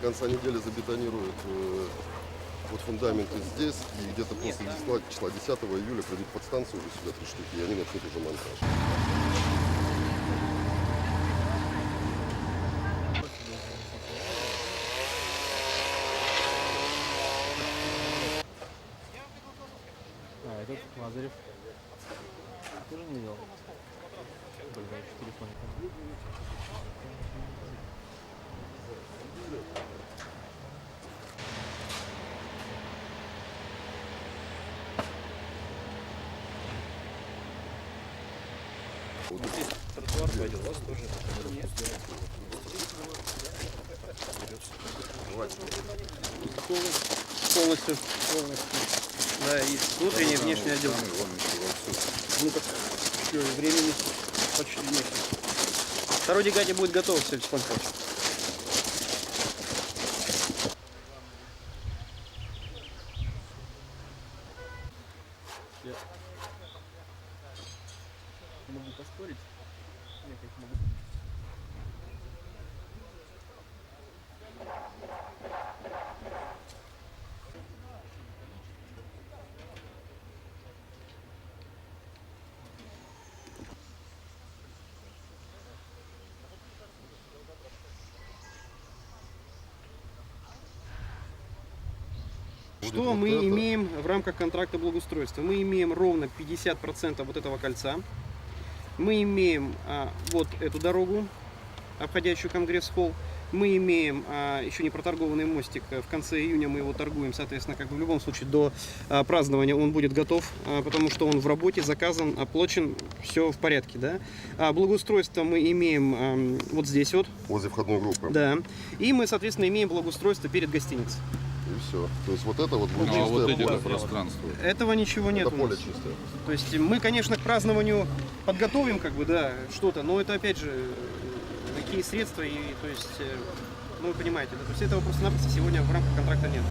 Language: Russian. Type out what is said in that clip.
конца недели забетонируют вот фундаменты здесь, и где-то после числа 10 июля придут подстанцию уже сюда 3 штуки, и они начнут уже монтаж. А, этот Лазарев. Тоже не видел? Блин, еще телефон. Вот Здесь тротуар пойдет, у вас тоже нет. Полностью. Да, и внутренний и внешний отдел. Ну так, что, времени почти нет. Второй декаде будет готово все, Вячеслав Павлович. Я могу поспорить. Нет, я могу. Что мы имеем в рамках контракта благоустройства? Мы имеем ровно 50% вот этого кольца. Мы имеем вот эту дорогу, обходящую Конгресс-холл. Мы имеем еще не проторгованный мостик. В конце июня мы его торгуем, соответственно, как бы в любом случае до празднования он будет готов, потому что он в работе, заказан, оплачен, все в порядке, да. Благоустройство мы имеем вот здесь вот. возле входной группы. Да. И мы, соответственно, имеем благоустройство перед гостиницей. И все. То есть вот это вот будет Ну, а вот чистое эти поле. пространства. Этого ничего нет Это у поле нас. чистое. То есть мы, конечно, к празднованию подготовим, как бы, да, что-то, но это, опять же, какие средства, и, то есть, ну, вы понимаете, да, то есть этого просто-напросто сегодня в рамках контракта нет.